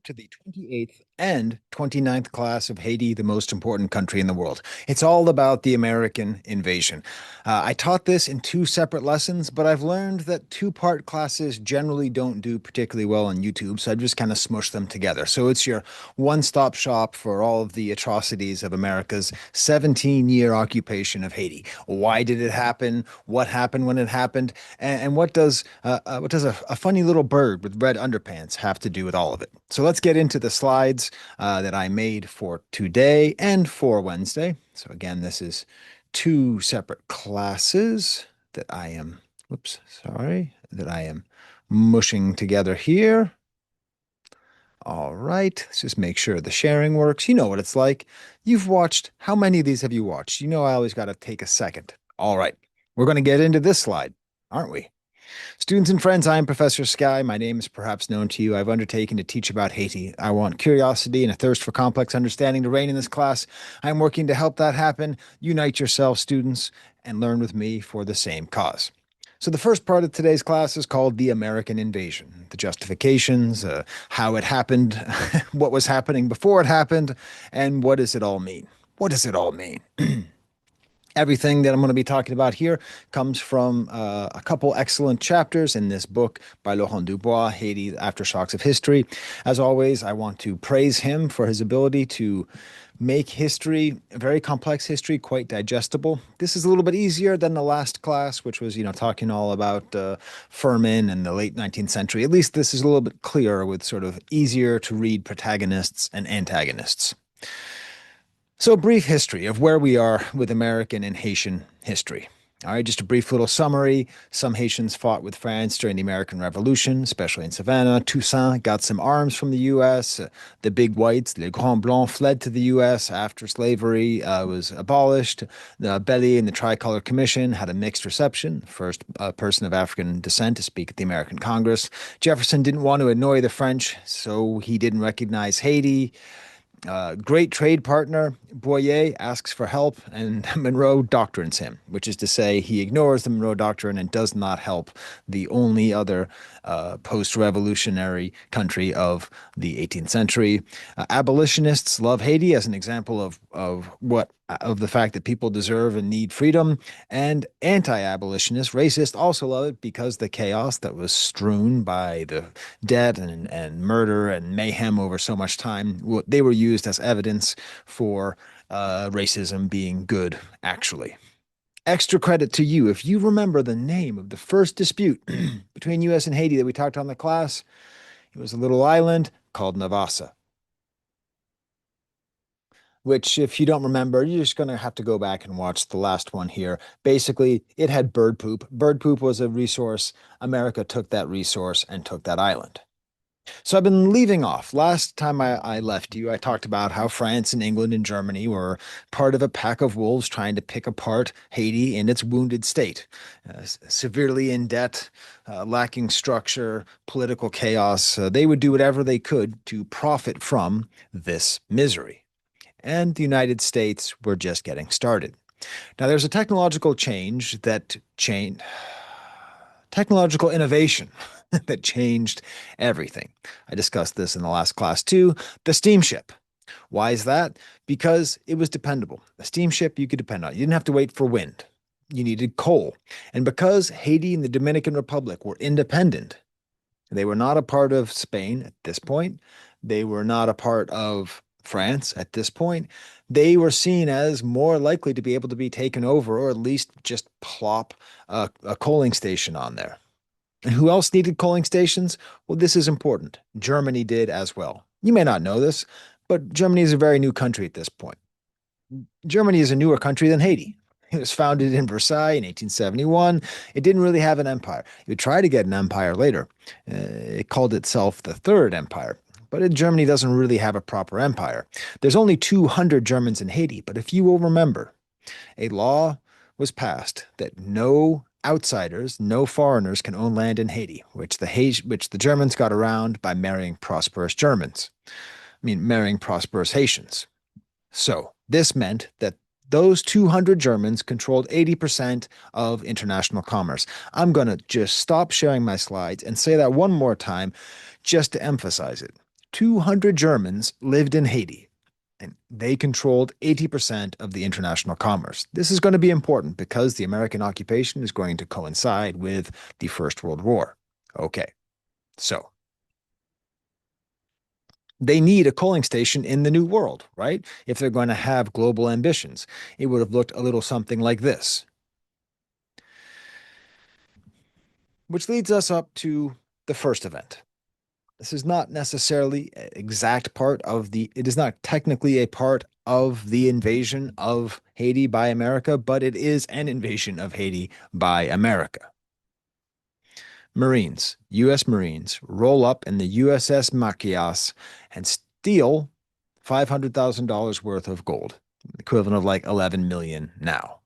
to the 28th and 29th class of Haiti, the most important country in the world. It's all about the American invasion. I taught this in two separate lessons, but I've learned that two-part classes generally don't do particularly well on YouTube, so I've just kind of smushed them together. So it's your one-stop shop for all of the atrocities of America's 17-year occupation of Haiti. Why did it happen? What happened when it happened? And what does a funny little bird with red underpants have to do with all of it? So let's get into the slides that I made for today and for Wednesday. So again, this is two separate classes that I am, that I am mushing together here. All right, let's just make sure the sharing works. You know what it's like. You've watched, how many of these have you watched? You know I always got to take a second. All right, we're going to get into this slide, aren't we? Students and friends, I am Professor Sky. My name is perhaps known to you. I've undertaken to teach about Haiti. I want curiosity and a thirst for complex understanding to reign in this class. I'm working to help that happen. Unite yourselves, students, and learn with me for the same cause. So the first part of today's class is called the American Invasion, the justifications, how it happened, what was happening before it happened, and what does it all mean? What does it all mean? Everything that I'm going to be talking about here comes from a couple excellent chapters in this book by Laurent Dubois, Haiti, Aftershocks of History. As always, I want to praise him for his ability to make history, very complex history, quite digestible. This is a little bit easier than the last class, which was, talking all about Furman and the late 19th century. At least this is a little bit clearer with sort of easier to read protagonists and antagonists. So, a brief history of where we are with American and Haitian history. All right, just a brief little summary. Some Haitians fought with France during the American Revolution, especially in Savannah. Toussaint got some arms from the U.S. The big whites, les Grands Blancs, fled to the U.S. after slavery was abolished. The Belly and the Tricolor Commission had a mixed reception. First person of African descent to speak at the American Congress. Jefferson didn't want to annoy the French, so he didn't recognize Haiti. Great trade partner, Boyer asks for help, and Monroe doctrines him, which is to say he ignores the Monroe Doctrine and does not help the only other post-revolutionary country of the 18th century. Abolitionists love Haiti as an example of the fact that people deserve and need freedom, and anti-abolitionists, racists, also love it because the chaos that was strewn by the debt and murder and mayhem over so much time, they were used as evidence for racism being good, actually. Extra credit to you. If you remember the name of the first dispute between U.S. and Haiti that we talked on the class, it was a little island called Navassa, which, if you don't remember, you're just going to have to go back and watch the last one here. Basically, it had bird poop. Bird poop was a resource. America took that resource and took that island. So I've been leaving off. Last time I left you, I talked about how France and England and Germany were part of a pack of wolves trying to pick apart Haiti in its wounded state. Severely in debt, lacking structure, political chaos. They would do whatever they could to profit from this misery. And the United States were just getting started. Now, there's a technological innovation that changed everything. I discussed this in the last class too. The steamship. Why is that? Because it was dependable. A steamship you could depend on. You didn't have to wait for wind. You needed coal. And because Haiti and the Dominican Republic were independent, they were not a part of Spain at this point. They were not a part of France at this point. They were seen as more likely to be able to be taken over, or at least just plop a coaling station on there. And who else needed coaling stations? Well, this is important. Germany did as well. You may not know this, but Germany is a very new country at this point. Germany is a newer country than Haiti. It was founded in Versailles in 1871. It didn't really have an empire. It would try to get an empire later. It called itself the Third Empire. But Germany doesn't really have a proper empire. There's only 200 Germans in Haiti, but if you will remember, a law was passed that no outsiders, no foreigners can own land in Haiti, which the Germans got around by marrying prosperous Germans. Marrying prosperous Haitians. So this meant that those 200 Germans controlled 80% of international commerce. I'm going to just stop sharing my slides and say that one more time just to emphasize it. 200 Germans lived in Haiti, and they controlled 80% of the international commerce. This is going to be important because the American occupation is going to coincide with the First World War. Okay, so they need a coaling station in the New World, right? If they're going to have global ambitions, it would have looked a little something like this, which leads us up to the first event. This is not necessarily an exact part of it is not technically a part of the invasion of Haiti by America, but it is an invasion of Haiti by America. Marines, U.S. Marines, roll up in the USS Machias and steal $500,000 worth of gold, equivalent of like 11 million now.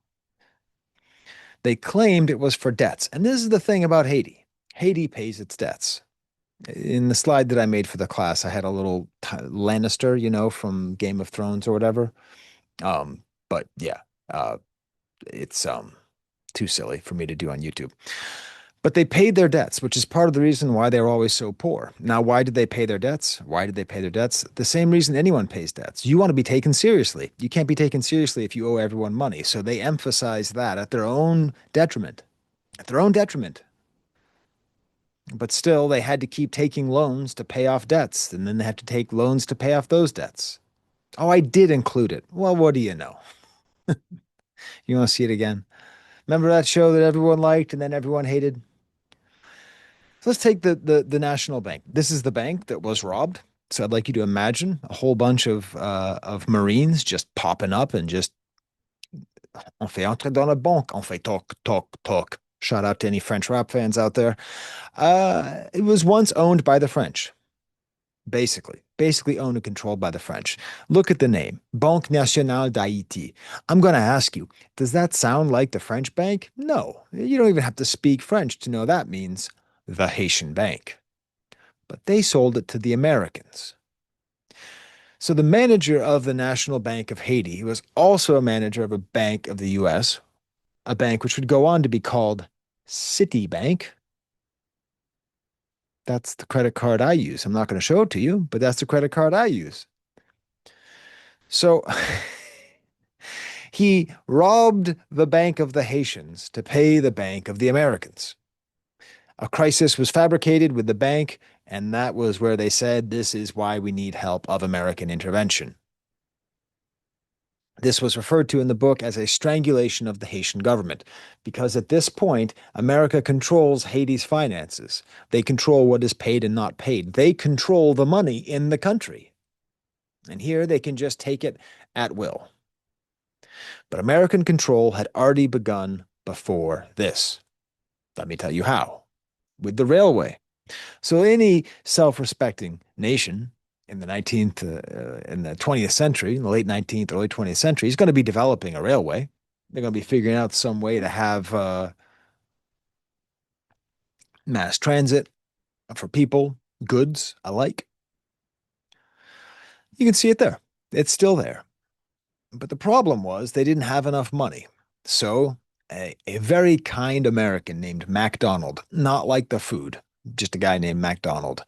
They claimed it was for debts. And this is the thing about Haiti. Haiti pays its debts. In the slide that I made for the class, I had a little Lannister, from Game of Thrones or whatever. But yeah, it's too silly for me to do on YouTube. But they paid their debts, which is part of the reason why they were always so poor. Now, why did they pay their debts? Why did they pay their debts? The same reason anyone pays debts. You want to be taken seriously. You can't be taken seriously if you owe everyone money. So they emphasize that at their own detriment. At their own detriment. But still, they had to keep taking loans to pay off debts, and then they had to take loans to pay off those debts. Oh, I did include it. Well, what do you know? You want to see it again? Remember that show that everyone liked and then everyone hated? So let's take the National Bank. This is the bank that was robbed. So I'd like you to imagine a whole bunch of Marines just popping up and just on fait entrer dans la banque, on fait toc toc toc. Shout out to any French rap fans out there. It was once owned by the French, basically owned and controlled by the French. Look at the name, Banque Nationale d'Haïti. I'm going to ask you, does that sound like the French bank? No, you don't even have to speak French to know that means the Haitian bank. But they sold it to the Americans. So the manager of the National Bank of Haiti was also a manager of a bank of the U.S., a bank which would go on to be called Citibank. That's the credit card I use. I'm not going to show it to you, but that's the credit card I use. So he robbed the Bank of the Haitians to pay the Bank of the Americans. A crisis was fabricated with the bank, and that was where they said, this is why we need help of American intervention. This was referred to in the book as a strangulation of the Haitian government, because at this point, America controls Haiti's finances. They control what is paid and not paid. They control the money in the country. And here they can just take it at will. But American control had already begun before this. Let me tell you how. With the railway. So any self-respecting nation in the 20th century, in the late 19th, early 20th century, is going to be developing a railway. They're going to be figuring out some way to have mass transit for people, goods alike. You can see it there. It's still there. But the problem was they didn't have enough money. So a very kind American named MacDonald, not like the food, just a guy named MacDonald,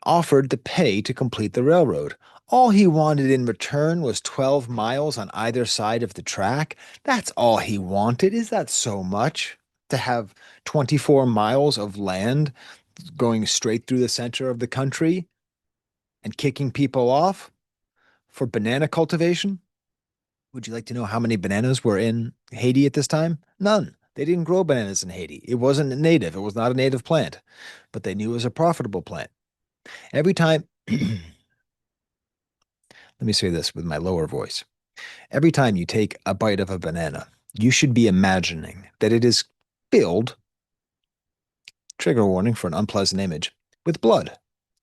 offered to pay to complete the railroad. All he wanted in return was 12 miles on either side of the track. That's all he wanted. Is that so much? To have 24 miles of land going straight through the center of the country and kicking people off for banana cultivation? Would you like to know how many bananas were in Haiti at this time? None. They didn't grow bananas in Haiti. It wasn't native. It was not a native plant, but they knew it was a profitable plant. Every time, let me say this with my lower voice. Every time you take a bite of a banana, you should be imagining that it is filled, trigger warning for an unpleasant image, with blood.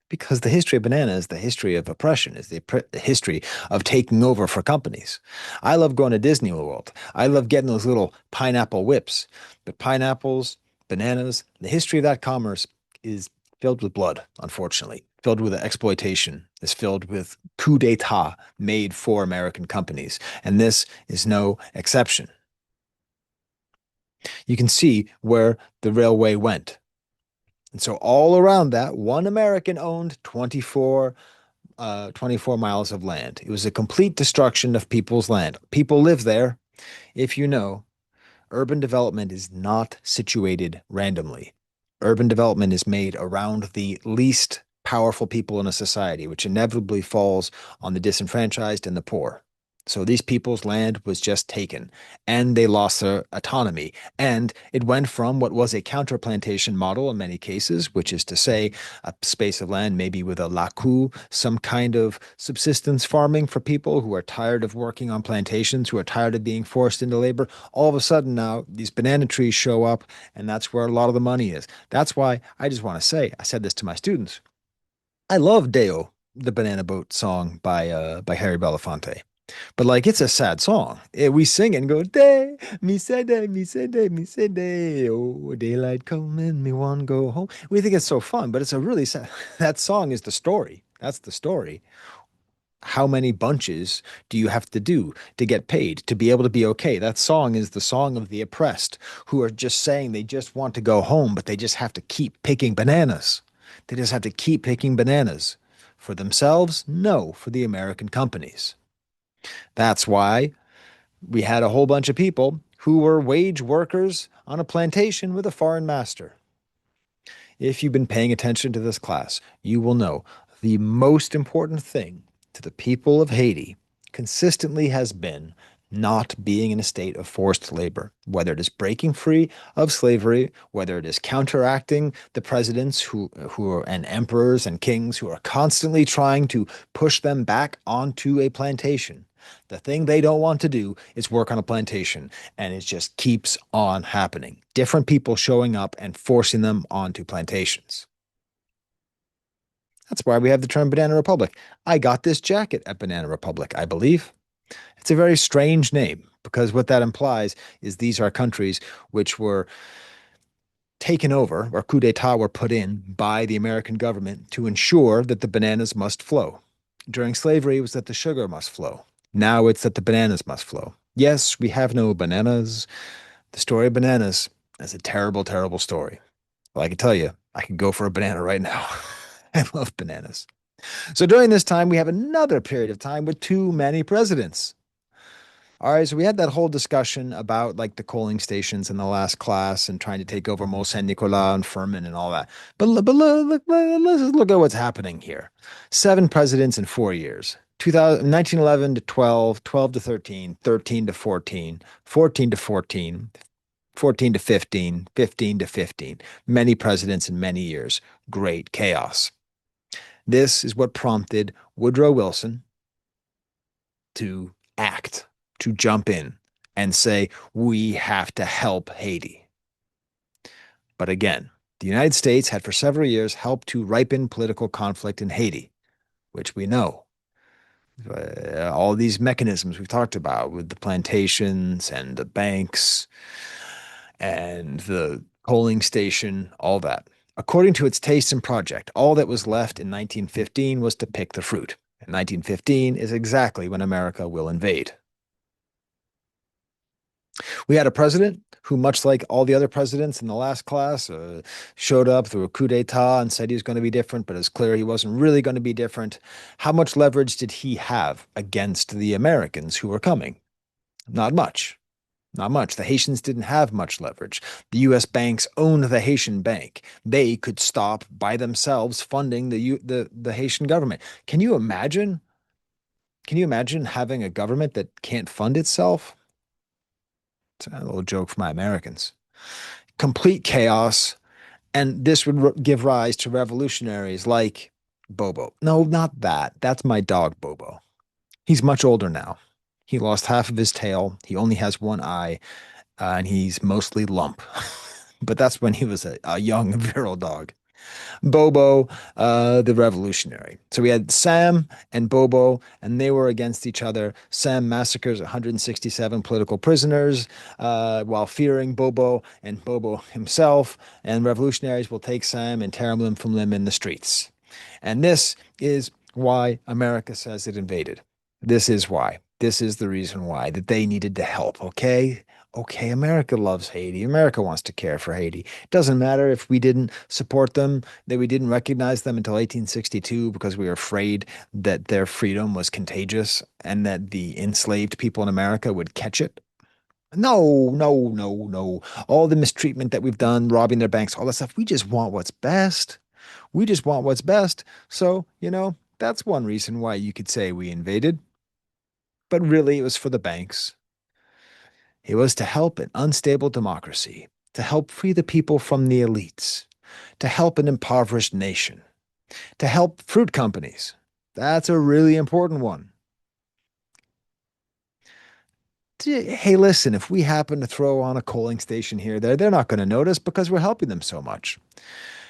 Because the history of banana is the history of oppression, is the history of taking over for companies. I love going to Disney World. I love getting those little pineapple whips. But pineapples, bananas, the history of that commerce is filled with blood, unfortunately, filled with exploitation, is filled with coup d'etat made for American companies. And this is no exception. You can see where the railway went. And so all around that, one American owned 24 miles of land. It was a complete destruction of people's land. People live there. If you know, urban development is not situated randomly. Urban development is made around the least powerful people in a society, which inevitably falls on the disenfranchised and the poor. So these people's land was just taken, and they lost their autonomy. And it went from what was a counter-plantation model in many cases, which is to say, a space of land maybe with a laku, some kind of subsistence farming for people who are tired of working on plantations, who are tired of being forced into labor. All of a sudden now, these banana trees show up, and that's where a lot of the money is. That's why I just want to say, I said this to my students. I love Deo, the Banana Boat song by Harry Belafonte. But like it's a sad song. We sing it and go, day, me say day, me say day, me say day. Oh, daylight coming, me want go home. We think it's so fun, but it's a really sad. That song is the story. That's the story. How many bunches do you have to do to get paid to be able to be okay? That song is the song of the oppressed who are just saying they just want to go home, but they just have to keep picking bananas. They just have to keep picking bananas. For themselves? No, for the American companies. That's why we had a whole bunch of people who were wage workers on a plantation with a foreign master. If you've been paying attention to this class, you will know the most important thing to the people of Haiti consistently has been not being in a state of forced labor, whether it is breaking free of slavery, whether it is counteracting the presidents who are and emperors and kings who are constantly trying to push them back onto a plantation. The thing they don't want to do is work on a plantation, and it just keeps on happening. Different people showing up and forcing them onto plantations. That's why we have the term Banana Republic. I got this jacket at Banana Republic, I believe. It's a very strange name because what that implies is these are countries which were taken over or coup d'etat were put in by the American government to ensure that the bananas must flow. During slavery, it was that the sugar must flow. Now it's that the bananas must flow. Yes, we have no bananas. The story of bananas is a terrible, terrible story. Well, I can tell you, I could go for a banana right now. I love bananas. So during this time, we have another period of time with too many presidents. All right, so we had that whole discussion about like the coaling stations in the last class and trying to take over Mont Saint Nicolas and Furman and all that. Let's just look at what's happening here. Seven presidents in 4 years. 1911 to 12, 12 to 13, 13 to 14, 14 to 14, 14 to 15, 15 to 15. Many presidents in many years. Great chaos. This is what prompted Woodrow Wilson to act, to jump in and say, we have to help Haiti. But again, the United States had for several years helped to ripen political conflict in Haiti, which we know. All these mechanisms we've talked about with the plantations and the banks and the coaling station, all that. According to its taste and project, all that was left in 1915 was to pick the fruit. And 1915 is exactly when America will invade. We had a president who, much like all the other presidents in the last class, showed up through a coup d'etat and said he was going to be different, but it's clear he wasn't really going to be different. How much leverage did he have against the Americans who were coming? Not much. Not much. The Haitians didn't have much leverage. The U.S. banks owned the Haitian bank. They could stop by themselves funding the Haitian government. Can you imagine? Can you imagine having a government that can't fund itself? It's a little joke for my Americans. Complete chaos, and this would give rise to revolutionaries like Bobo. No, not that. That's my dog, Bobo. He's much older now. He lost half of his tail. He only has one eye, and he's mostly lump. But that's when he was a young, virile dog. Bobo, the revolutionary. So we had Sam and Bobo, and they were against each other. Sam massacres 167 political prisoners while fearing Bobo and Bobo himself, and revolutionaries will take Sam and tear him limb from limb in the streets. And this is why America says it invaded. This is why. This is the reason why, that they needed to help, okay? Okay, America loves Haiti. America wants to care for Haiti. It doesn't matter if we didn't support them, that we didn't recognize them until 1862 because we were afraid that their freedom was contagious and that the enslaved people in America would catch it. No, no, no, no. All the mistreatment that we've done, robbing their banks, all that stuff, we just want what's best. We just want what's best. So, that's one reason why you could say we invaded, but really it was for the banks. It was to help an unstable democracy, to help free the people from the elites, to help an impoverished nation, to help fruit companies. That's a really important one. Hey, listen, if we happen to throw on a coaling station here, they're not going to notice because we're helping them so much.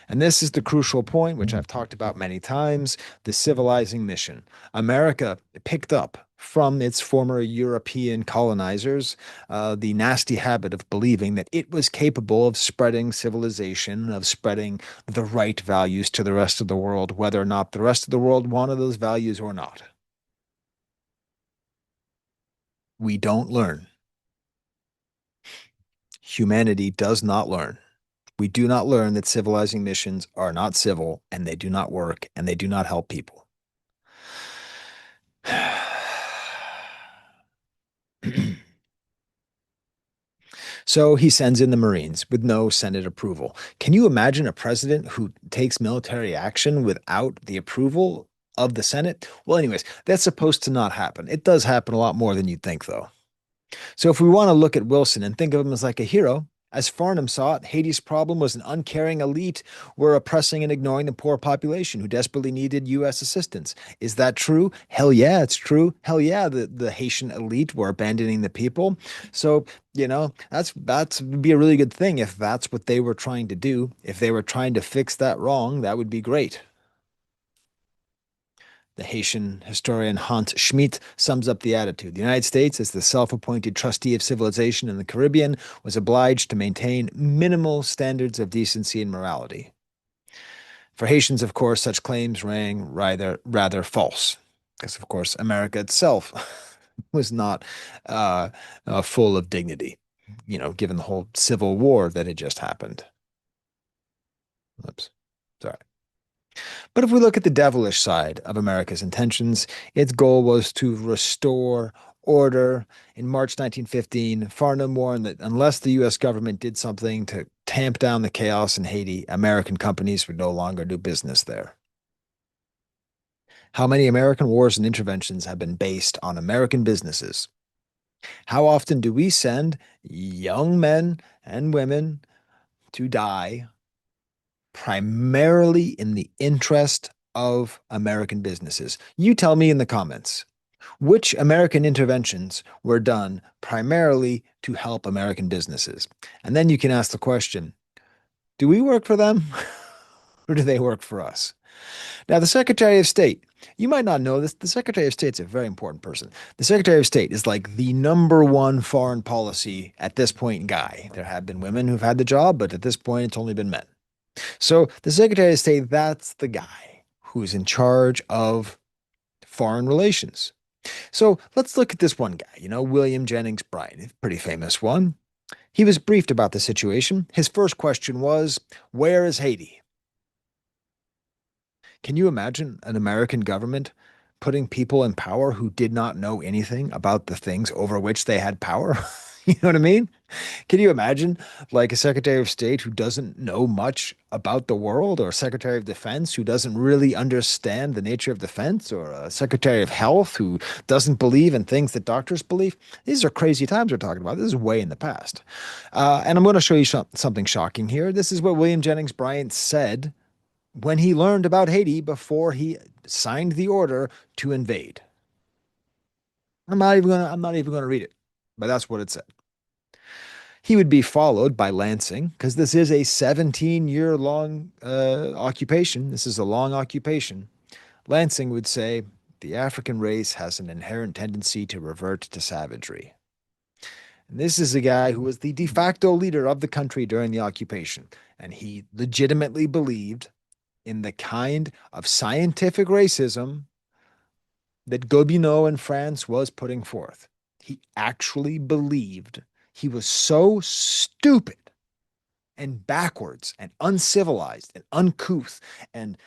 And this is the crucial point, which I've talked about many times, the civilizing mission. America picked up from its former European colonizers the nasty habit of believing that it was capable of spreading civilization, of spreading the right values to the rest of the world, whether or not the rest of the world wanted those values or not. We don't learn. Humanity does not learn. We do not learn that civilizing missions are not civil and they do not work and they do not help people. So he sends in the Marines with no Senate approval. Can you imagine a president who takes military action without the approval of the Senate? Well, anyways, that's supposed to not happen. It does happen a lot more than you'd think, though. So if we want to look at Wilson and think of him as like a hero, as Farnham saw it, Haiti's problem was an uncaring elite were oppressing and ignoring the poor population who desperately needed U.S. assistance. Is that true? Hell yeah, it's true. Hell yeah, the Haitian elite were abandoning the people. So, that's would be a really good thing if that's what they were trying to do. If they were trying to fix that wrong, that would be great. The Haitian historian Hans Schmidt sums up the attitude. The United States, as the self appointed trustee of civilization in the Caribbean, was obliged to maintain minimal standards of decency and morality. For Haitians, of course, such claims rang rather false, because, of course, America itself was not full of dignity, given the whole civil war that had just happened. Oops. Sorry. But if we look at the devilish side of America's intentions, its goal was to restore order. In March 1915, Farnham warned that unless the U.S. government did something to tamp down the chaos in Haiti, American companies would no longer do business there. How many American wars and interventions have been based on American businesses? How often do we send young men and women to die primarily in the interest of American businesses? You tell me in the comments which American interventions were done primarily to help American businesses. And then you can ask the question, do we work for them or do they work for us? Now, the Secretary of State, you might not know this. The Secretary of State's a very important person. The Secretary of State is like the number one foreign policy at this point guy. There have been women who've had the job, but at this point, it's only been men. So the Secretary of State, that's the guy who's in charge of foreign relations. So let's look at this one guy, William Jennings Bryan, a pretty famous one. He was briefed about the situation. His first question was, where is Haiti? Can you imagine an American government putting people in power who did not know anything about the things over which they had power? You know what I mean? Can you imagine like a Secretary of State who doesn't know much about the world, or a Secretary of Defense who doesn't really understand the nature of defense, or a Secretary of Health who doesn't believe in things that doctors believe? These are crazy times we're talking about. This is way in the past. And I'm going to show you something shocking here. This is what William Jennings Bryan said when he learned about Haiti before he signed the order to invade. I'm not even gonna read it, but that's what it said. He would be followed by Lansing, because this is a 17-year long occupation. This is a long occupation. Lansing would say, the African race has an inherent tendency to revert to savagery. And this is a guy who was the de facto leader of the country during the occupation. And he legitimately believed in the kind of scientific racism that Gobineau in France was putting forth. He actually believed He was so stupid and backwards and uncivilized and uncouth and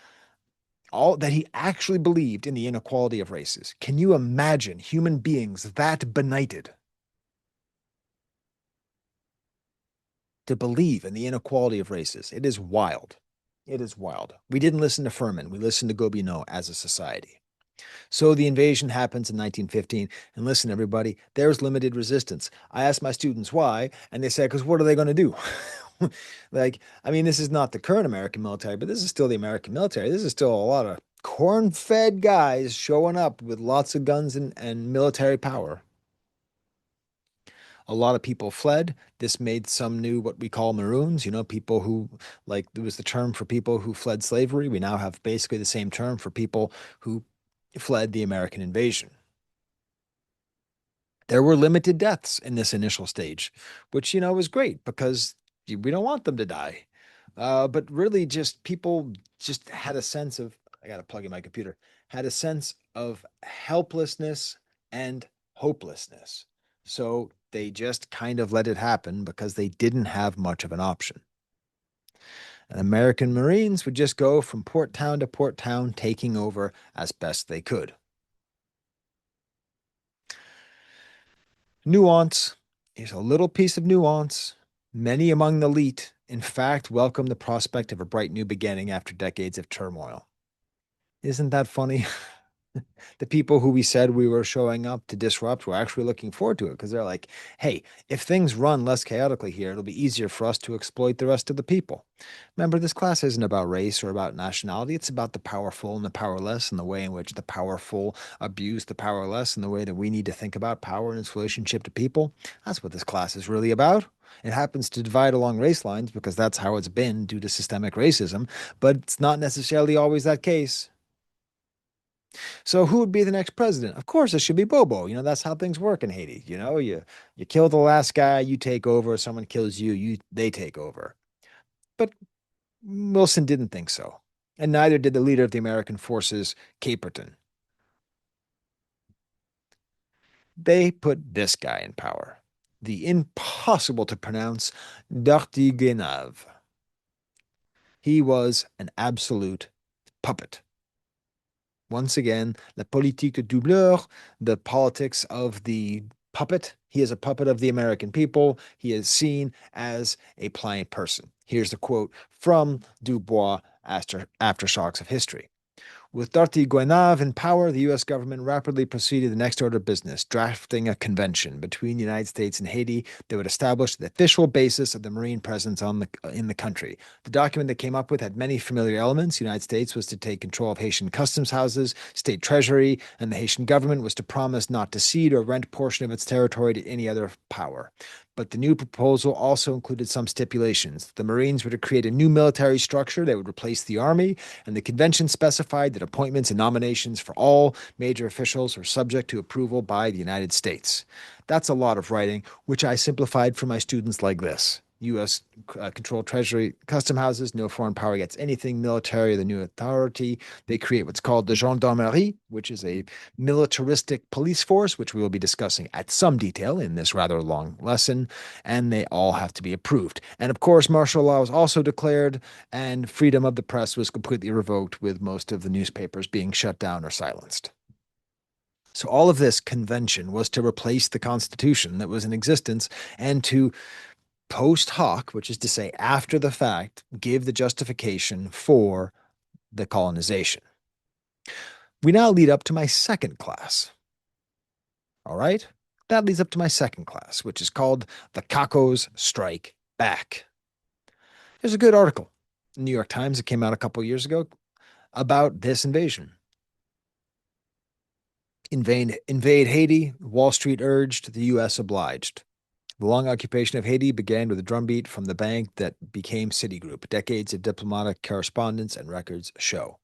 all that he actually believed in the inequality of races. Can you imagine human beings that benighted to believe in the inequality of races? It is wild. It is wild. We didn't listen to Furman. We listened to Gobineau as a society. So the invasion happens in 1915. And listen, everybody, there's limited resistance. I asked my students why, and they said, because what are they going to do? Like, I mean, this is not the current American military, but this is still the American military. This is still a lot of corn-fed guys showing up with lots of guns and military power. A lot of people fled. This made some new what we call Maroons, people who, like, there was the term for people who fled slavery. We now have basically the same term for people who fled the American invasion. There were limited deaths in this initial stage, which, was great because we don't want them to die. But really, just people just had a sense of, I got to plug in my computer, had a sense of helplessness and hopelessness. So they just kind of let it happen because they didn't have much of an option. And American Marines would just go from port town to port town, taking over as best they could. Nuance. Here's a little piece of nuance. Many among the elite, in fact, welcome the prospect of a bright new beginning after decades of turmoil. Isn't that funny? The people who we said we were showing up to disrupt were actually looking forward to it because they're like, hey, if things run less chaotically here, it'll be easier for us to exploit the rest of the people. Remember, this class isn't about race or about nationality. It's about the powerful and the powerless and the way in which the powerful abuse the powerless and the way that we need to think about power and its relationship to people. That's what this class is really about. It happens to divide along race lines because that's how it's been due to systemic racism, but it's not necessarily always that case. So who would be the next president? Of course, it should be Bobo. That's how things work in Haiti. You kill the last guy, you take over. Someone kills you, they take over. But Wilson didn't think so, and neither did the leader of the American forces, Caperton. They put this guy in power, the impossible to pronounce Dartigenave. He was an absolute puppet. Once again, la politique de doubleur, the politics of the puppet. He is a puppet of the American people. He is seen as a pliant person. Here's the quote from Dubois after Aftershocks of History. With Darty Guenav in power, the U.S. government rapidly proceeded to the next order of business, drafting a convention between the United States and Haiti that would establish the official basis of the Marine presence in the country. The document that came up with had many familiar elements. The United States was to take control of Haitian customs houses, state treasury, and the Haitian government was to promise not to cede or rent portion of its territory to any other power. But the new proposal also included some stipulations. The Marines were to create a new military structure that would replace the Army, and the convention specified that appointments and nominations for all major officials were subject to approval by the United States. That's a lot of writing, which I simplified for my students like this. U.S. Controlled Treasury custom houses. No foreign power gets anything. Military, the new authority. They create what's called the gendarmerie, which is a militaristic police force, which we will be discussing at some detail in this rather long lesson. And they all have to be approved. And of course, martial law was also declared, and freedom of the press was completely revoked, with most of the newspapers being shut down or silenced. So all of this convention was to replace the Constitution that was in existence and to post hoc, which is to say after the fact, give the justification for the colonization. We now lead up to my second class. All right? That leads up to my second class, which is called The Cacos Strike Back. There's a good article in the New York Times that came out a couple of years ago about this invasion. Invade Haiti, Wall Street urged, the U.S. obliged. The long occupation of Haiti began with a drumbeat from the bank that became Citigroup. Decades of diplomatic correspondence and records show.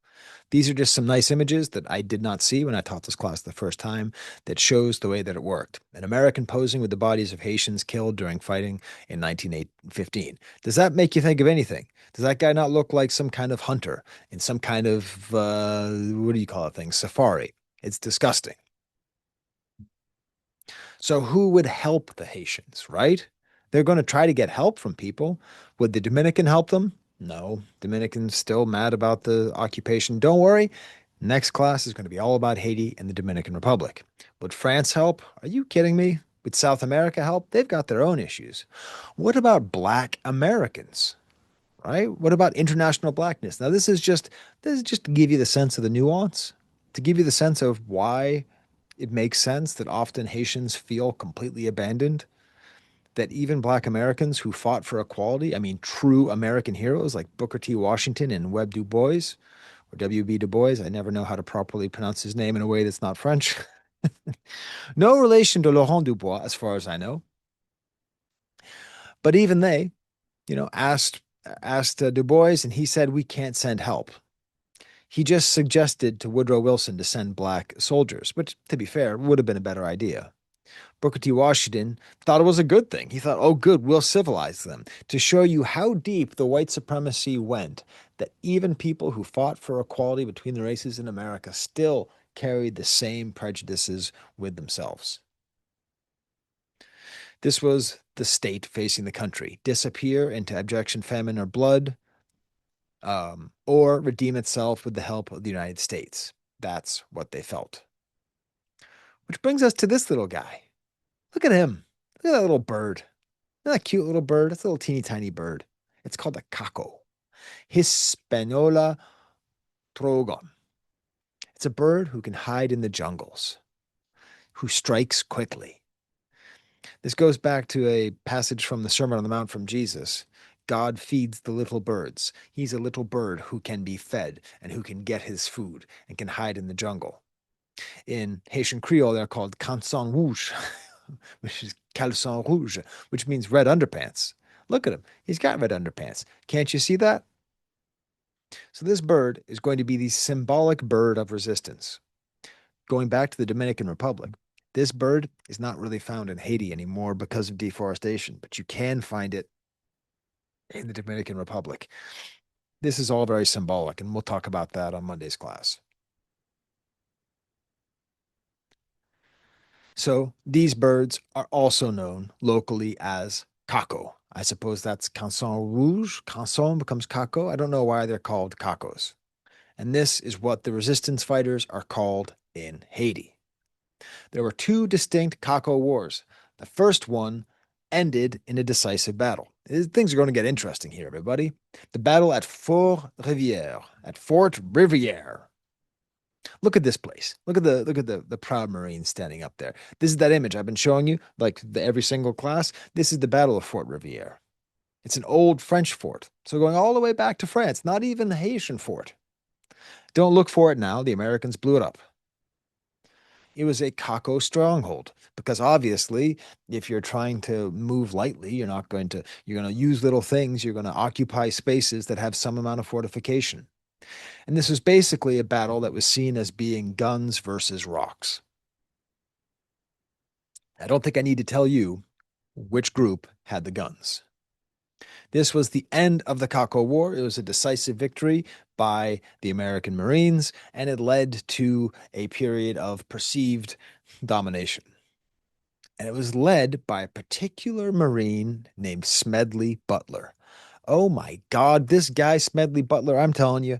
These are just some nice images that I did not see when I taught this class the first time that shows the way that it worked. An American posing with the bodies of Haitians killed during fighting in 1915. Does that make you think of anything? Does that guy not look like some kind of hunter in some kind of, what do you call it thing? Safari. It's disgusting. So who would help the Haitians, right? They're going to try to get help from people. Would the Dominican help them? No. Dominicans still mad about the occupation. Don't worry. Next class is going to be all about Haiti and the Dominican Republic. Would France help? Are you kidding me? Would South America help? They've got their own issues. What about Black Americans? Right? What about international blackness? Now, this is just to give you the sense of the nuance, to give you the sense of why it makes sense that often Haitians feel completely abandoned, that even Black Americans who fought for equality, I mean, true American heroes like Booker T. Washington and Webb Du Bois, or W.B. Du Bois, I never know how to properly pronounce his name in a way that's not French. No relation to Laurent Dubois, as far as I know. But even they, asked Du Bois, and he said, "We can't send help." He just suggested to Woodrow Wilson to send black soldiers, which, to be fair, would have been a better idea. Booker T. Washington thought it was a good thing. He thought, oh, good, we'll civilize them to show you how deep the white supremacy went, that even people who fought for equality between the races in America still carried the same prejudices with themselves. This was the state facing the country: disappear into abjection, famine, or blood, or redeem itself with the help of the United States. That's what they felt. Which brings us to this little guy. Look at him. Look at that little bird. Isn't that cute little bird? It's a little teeny tiny bird. It's called a caco. Hispaniola trogon. It's a bird who can hide in the jungles, who strikes quickly. This goes back to a passage from the Sermon on the Mount from Jesus. God feeds the little birds. He's a little bird who can be fed and who can get his food and can hide in the jungle. In Haitian Creole, they're called canson rouge, which is caleçon rouge, which means red underpants. Look at him. He's got red underpants. Can't you see that? So this bird is going to be the symbolic bird of resistance. Going back to the Dominican Republic, this bird is not really found in Haiti anymore because of deforestation, but you can find it in the Dominican Republic. This is all very symbolic, and we'll talk about that on Monday's class. So these birds are also known locally as Caco. I suppose that's Canson Rouge. Canson becomes Caco. I don't know why they're called Cacos. And this is what the resistance fighters are called in Haiti. There were two distinct Caco wars. The first one ended in a decisive battle. Things are going to get interesting here, everybody. The battle at Fort Rivière, at Fort Rivière. Look at this place. Look at the proud Marines standing up there. This is that image I've been showing you, like every single class. This is the Battle of Fort Rivière. It's an old French fort. So going all the way back to France, not even a Haitian fort. Don't look for it now. The Americans blew it up. It was a Caco stronghold because obviously, if you're trying to move lightly, you're going to use little things. You're going to occupy spaces that have some amount of fortification. And this was basically a battle that was seen as being guns versus rocks. I don't think I need to tell you which group had the guns. This was the end of the Cacos War. It was a decisive victory by the American Marines, and it led to a period of perceived domination. And it was led by a particular Marine named Smedley Butler. Oh my God, this guy, Smedley Butler, I'm telling you,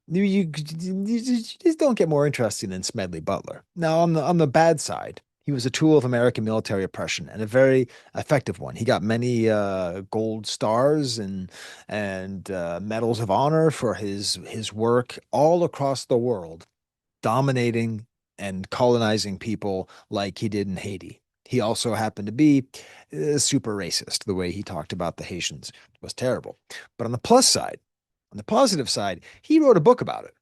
you just don't get more interesting than Smedley Butler. Now, on the bad side, he was a tool of American military oppression and a very effective one. He got many gold stars and medals of honor for his work all across the world, dominating and colonizing people like he did in Haiti. He also happened to be super racist. The way he talked about the Haitians was terrible. But on the plus side, on the positive side, he wrote a book about it.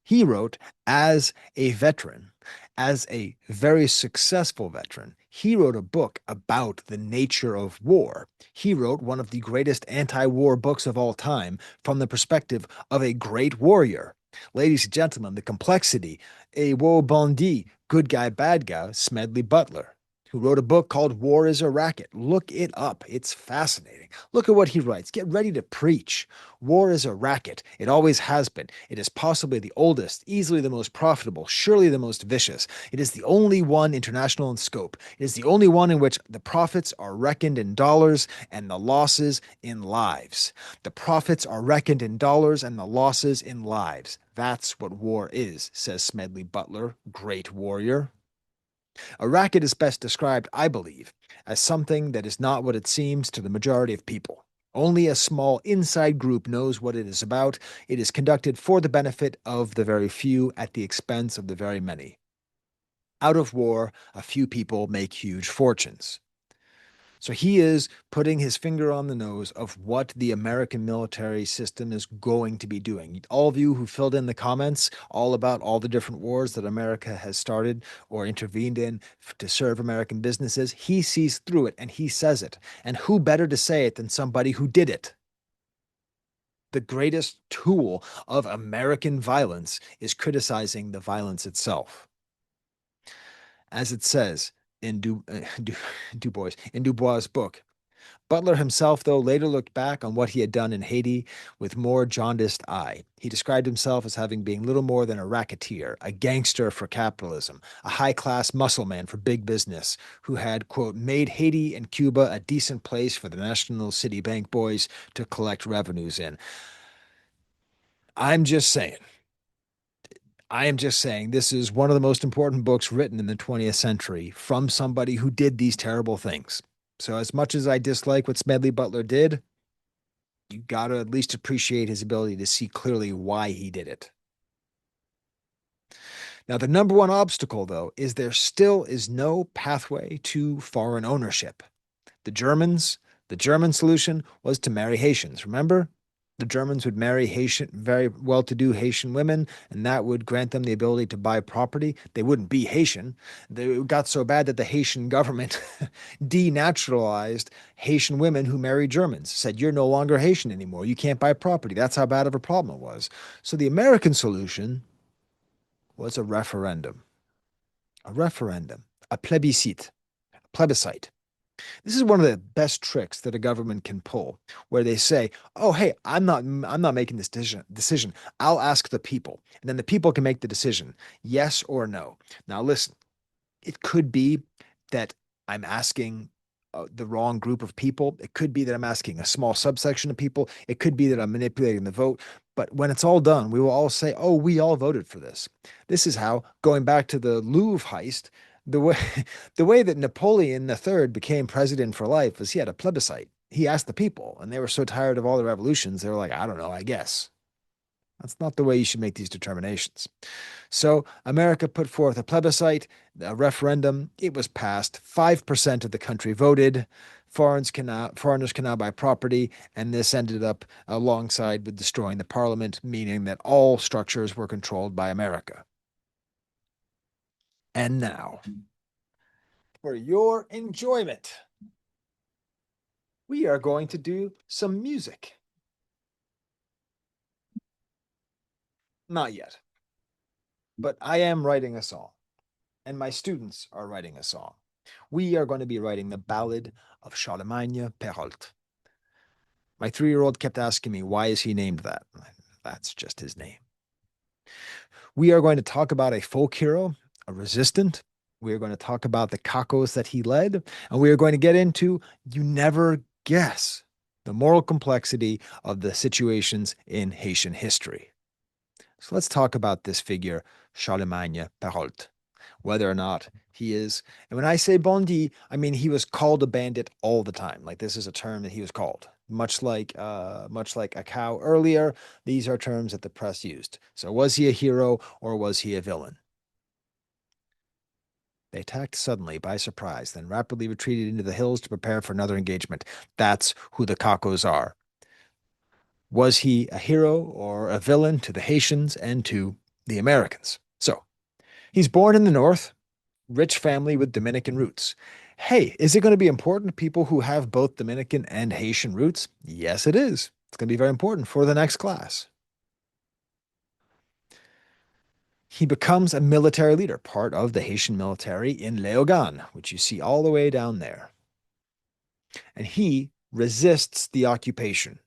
He wrote, as a veteran, as a very successful veteran, he wrote a book about the nature of war. He wrote one of the greatest anti-war books of all time from the perspective of a great warrior. Ladies and gentlemen, the complexity, a woe bandit, good guy, bad guy, Smedley Butler. who wrote a book called War is a Racket. Look it up. It's fascinating. Look at what he writes. Get ready to preach. War is a racket. It always has been. It is possibly the oldest, easily the most profitable, surely the most vicious. It is the only one international in scope. It is the only one in which the profits are reckoned in dollars and the losses in lives. The profits are reckoned in dollars and the losses in lives. That's what war is, says Smedley Butler, great warrior. A racket is best described, I believe, as something that is not what it seems to the majority of people. Only a small inside group knows what it is about. It is conducted for the benefit of the very few at the expense of the very many. Out of war, a few people make huge fortunes. So he is putting his finger on the nose of what the American military system is going to be doing. All of you who filled in the comments all about all the different wars that America has started or intervened in to serve American businesses, he sees through it and he says it. And who better to say it than somebody who did it? The greatest tool of American violence is criticizing the violence itself. As it says in Du Bois' book, Butler himself, though, later looked back on what he had done in Haiti with more jaundiced eye. He described himself as having been little more than a racketeer, a gangster for capitalism, a high-class muscle man for big business, who had, quote, made Haiti and Cuba a decent place for the National City Bank boys to collect revenues in. I'm just saying. I am just saying this is one of the most important books written in the 20th century from somebody who did these terrible things. So, as much as I dislike what Smedley Butler did, you got to at least appreciate his ability to see clearly why he did it. Now, the number one obstacle, though, is there still is no pathway to foreign ownership. The Germans, the German solution was to marry Haitians. Remember? The Germans would marry Haitian, very well-to-do Haitian women, and that would grant them the ability to buy property. They wouldn't be Haitian. It got so bad that the Haitian government denaturalized Haitian women who married Germans, said, you're no longer Haitian anymore. You can't buy property. That's how bad of a problem it was. So the American solution was a plebiscite. This is one of the best tricks that a government can pull, where they say, "Oh, hey, I'm not making this decision. I'll ask the people." And then the people can make the decision, yes or no. Now listen, it could be that I'm asking the wrong group of people. It could be that I'm asking a small subsection of people. It could be that I'm manipulating the vote. But when it's all done, we will all say, oh, we all voted for this. This is how, going back to the Louvre heist, the way the way that Napoleon III became president for life was he had a plebiscite. He asked the people, and they were so tired of all the revolutions, they were like, I don't know, I guess. That's not the way you should make these determinations. So America put forth a plebiscite, a referendum. It was passed. 5% of the country voted. Foreigners cannot buy property, and this ended up alongside with destroying the parliament, meaning that all structures were controlled by America. And now, for your enjoyment, we are going to do some music. Not yet, but I am writing a song, and my students are writing a song. We are going to be writing the Ballad of Charlemagne Péralte. My 3-year-old kept asking me, why is he named that? That's just his name. We are going to talk about a folk hero, a resistant. We are going to talk about the Cacos that he led, and we are going to get into, you never guess, the moral complexity of the situations in Haitian history. So let's talk about this figure, Charlemagne Péralte, whether or not he is. And when I say bandit, I mean he was called a bandit all the time. Like this is a term that he was called. Much like a cow earlier, these are terms that the press used. So was he a hero or was he a villain? They attacked suddenly by surprise, then rapidly retreated into the hills to prepare for another engagement. That's who the Cacos are. Was he a hero or a villain to the Haitians and to the Americans? So he's born in the North, rich family with Dominican roots. Hey, is it going to be important to people who have both Dominican and Haitian roots? Yes, it is. It's going to be very important for the next class. He becomes a military leader, part of the Haitian military in Léogâne, which you see all the way down there. And he resists the occupation.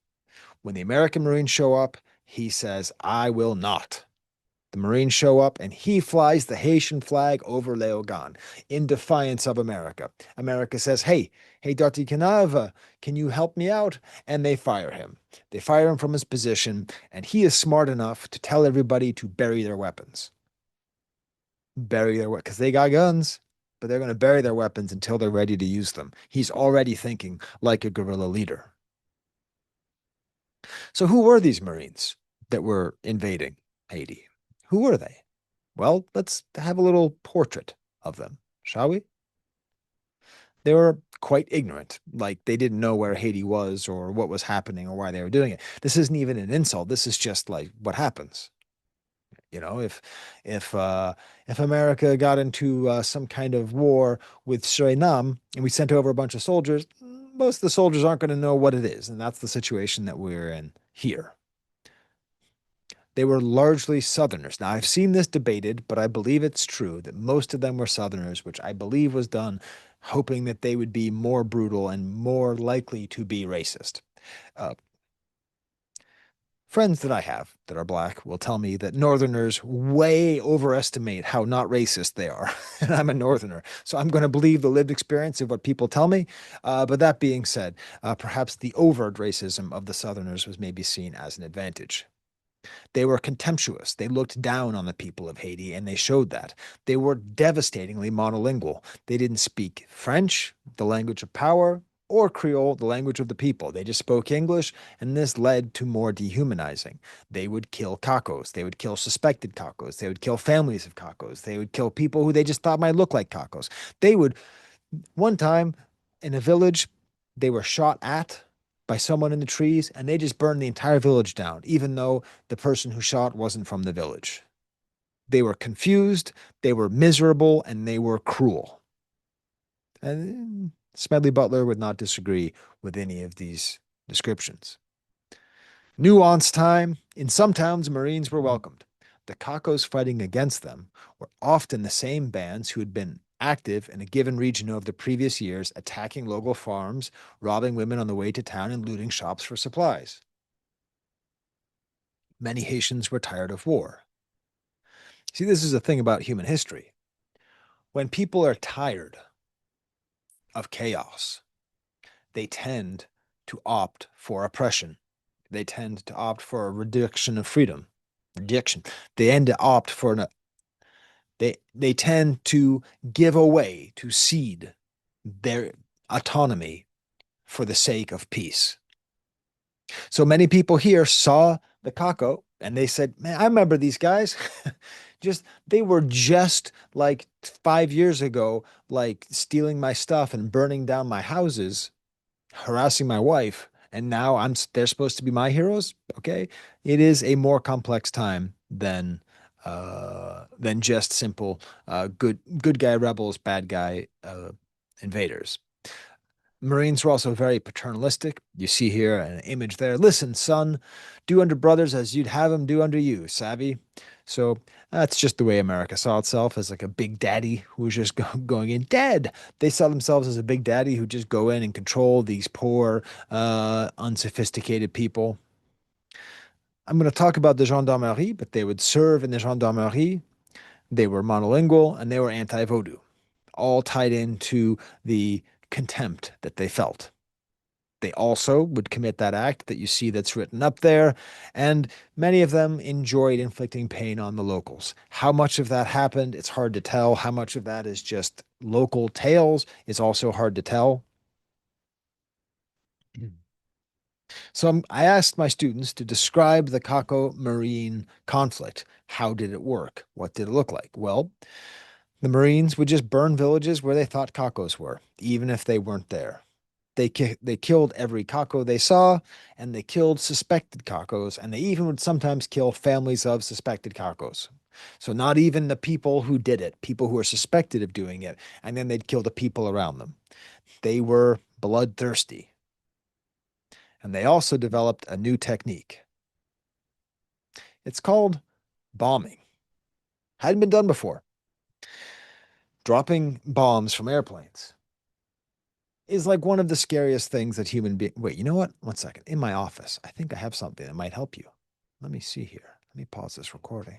When the American Marines show up, he says, I will not. The Marines show up and he flies the Haitian flag over Léogâne in defiance of America. America says, hey, Darty Canava, can you help me out? And they fire him. They fire him from his position, and he is smart enough to tell everybody to bury their weapons. Bury their weapons, because they got guns, but they're going to bury their weapons until they're ready to use them. He's already thinking like a guerrilla leader. So who were these Marines that were invading Haiti? Who were they? Well, let's have a little portrait of them, shall we? They were quite ignorant, like they didn't know where Haiti was or what was happening or why they were doing it. This isn't even an insult. This is just like what happens. You know, if uh, if America got into some kind of war with Suriname and we sent over a bunch of soldiers, most of the soldiers aren't going to know what it is, and that's the situation that we're in here. They were largely Southerners. Now, I've seen this debated, but I believe it's true that most of them were Southerners, which I believe was done hoping that they would be more brutal and more likely to be racist. Uh, Friends that I have that are black will tell me that Northerners way overestimate how not racist they are. And I'm a Northerner, so I'm going to believe the lived experience of what people tell me. But that being said, perhaps the overt racism of the Southerners was maybe seen as an advantage. They were contemptuous. They looked down on the people of Haiti, and they showed that. They were devastatingly monolingual. They didn't speak French, the language of power, or Creole, the language of the people. They just spoke English, and this led to more dehumanizing. They would kill Cacos. They would kill suspected Cacos. They would kill families of Cacos. They would kill people who they just thought might look like Cacos. They would, one time in a village, they were shot at by someone in the trees, and they just burned the entire village down, even though the person who shot wasn't from the village. They were confused, they were miserable, and they were cruel. And Smedley Butler would not disagree with any of these descriptions. Nuance time. In some towns, Marines were welcomed. The Cacos fighting against them were often the same bands who had been active in a given region over the previous years, attacking local farms, robbing women on the way to town, and looting shops for supplies. Many Haitians were tired of war. See, this is a thing about human history. When people are tired of chaos, they tend to opt for oppression. They tend to opt for a reduction of freedom. Reduction. They end to opt for an they tend to give away, to cede their autonomy for the sake of peace. So many people here saw the Caco and they said, man, I remember these guys. Just they were just like 5 years ago, like stealing my stuff and burning down my houses, harassing my wife, and now they're supposed to be my heroes. Okay, it is a more complex time than just simple good guy rebels, bad guy invaders. Marines were also very paternalistic. You see here an image there. Listen, son, do unto brothers as you'd have them do unto you, savvy? So that's just the way America saw itself as like a big daddy who was just going in. Dead. They saw themselves as a big daddy who just go in and control these poor, unsophisticated people. I'm going to talk about the gendarmerie, but they would serve in the gendarmerie. They were monolingual and they were anti-voodoo, all tied into the contempt that they felt. They also would commit that act that you see that's written up there, and many of them enjoyed inflicting pain on the locals. How much of that happened, it's hard to tell. How much of that is just local tales is also hard to tell. So I asked my students to describe the Caco Marine conflict. How did it work? What did it look like? Well, the Marines would just burn villages where they thought Cacos were, even if they weren't there. They killed every Caco they saw, and they killed suspected Cacos, and they even would sometimes kill families of suspected Cacos. So not even the people who did it, people who were suspected of doing it, and then they'd kill the people around them. They were bloodthirsty. And they also developed a new technique. It's called bombing. Hadn't been done before. Dropping bombs from airplanes is like one of the scariest things that human being. Wait, you know what? One second. In my office, I think I have something that might help you. Let me see here. Let me pause this recording.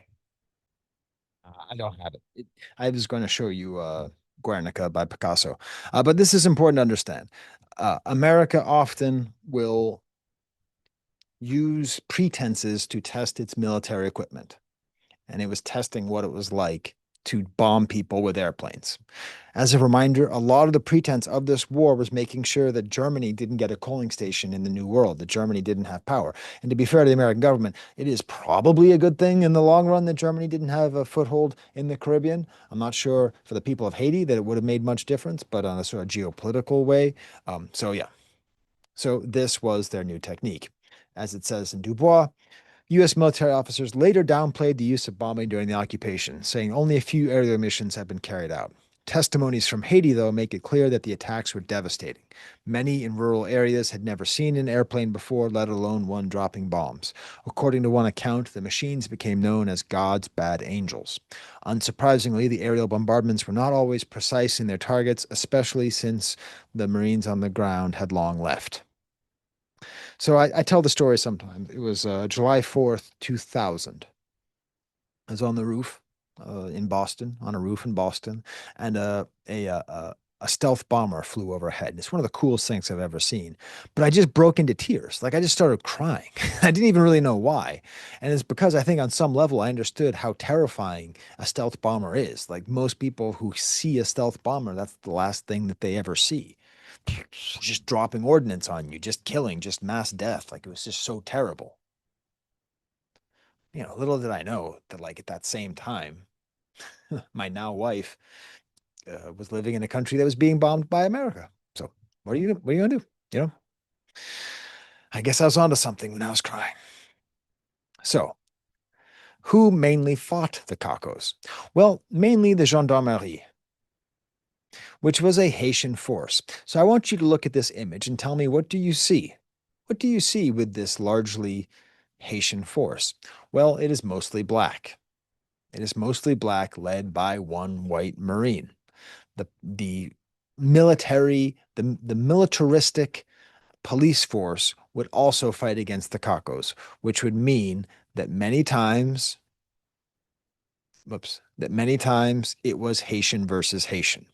I don't have it. I was going to show you Guernica by Picasso. But this is important to understand. America often will use pretenses to test its military equipment. And it was testing what it was like to bomb people with airplanes. As a reminder, a lot of the pretense of this war was making sure that Germany didn't get a coaling station in the New World, that Germany didn't have power. And to be fair to the American government, it is probably a good thing in the long run that Germany didn't have a foothold in the Caribbean. I'm not sure for the people of Haiti that it would have made much difference, but on a sort of geopolitical way. Yeah. So this was their new technique. As it says in Dubois, U.S. military officers later downplayed the use of bombing during the occupation, saying only a few aerial missions had been carried out. Testimonies from Haiti, though, make it clear that the attacks were devastating. Many in rural areas had never seen an airplane before, let alone one dropping bombs. According to one account, the machines became known as God's bad angels. Unsurprisingly, the aerial bombardments were not always precise in their targets, especially since the Marines on the ground had long left. So I tell the story sometimes. It was July 4th, 2000. I was on the roof in Boston, on a roof in Boston, and a stealth bomber flew overhead. And it's one of the coolest things I've ever seen. But I just broke into tears. Like I just started crying. I didn't even really know why. And it's because I think on some level I understood how terrifying a stealth bomber is. Like most people who see a stealth bomber, that's the last thing that they ever see. Just dropping ordnance on you, just killing, just mass death. Like it was just so terrible. Little did I know that, like, at that same time, my now wife was living in a country that was being bombed by America. So what are you gonna do? You know, I guess I was onto something when I was crying. So, who mainly fought the Cacos? Well, mainly the gendarmerie, which was a Haitian force. So I want you to look at this image and tell me, what do you see? What do you see with this largely Haitian force? Well, it is mostly black. It is mostly black, led by one white Marine. The the militaristic police force would also fight against the Cacos, which would mean that many times it was Haitian versus Haitian.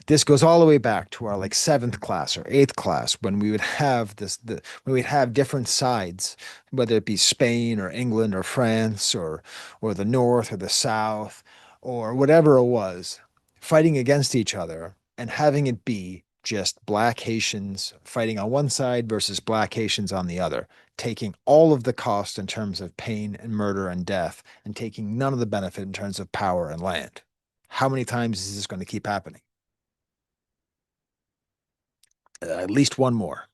This goes all the way back to our like seventh class or eighth class when we would have when we'd have different sides, whether it be Spain or England or France or the North or the South or whatever it was, fighting against each other and having it be just black Haitians fighting on one side versus black Haitians on the other, taking all of the cost in terms of pain and murder and death, and taking none of the benefit in terms of power and land. How many times is this going to keep happening? At least one more.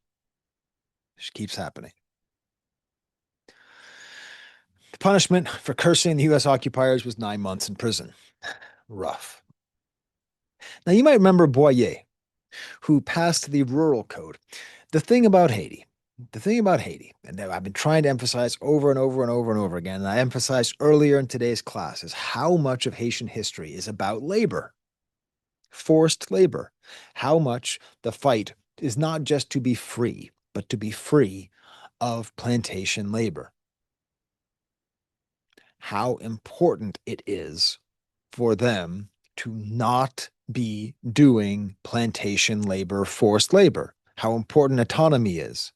Just keeps happening. The punishment for cursing the U.S. occupiers was 9 months in prison. Rough. Now, you might remember Boyer, who passed the Rural Code. The thing about Haiti, and that I've been trying to emphasize over and over and over and over again, and I emphasized earlier in today's class, is how much of Haitian history is about labor, forced labor, how much the fight is not just to be free, but to be free of plantation labor. How important it is for them to not be doing plantation labor, forced labor, how important autonomy is,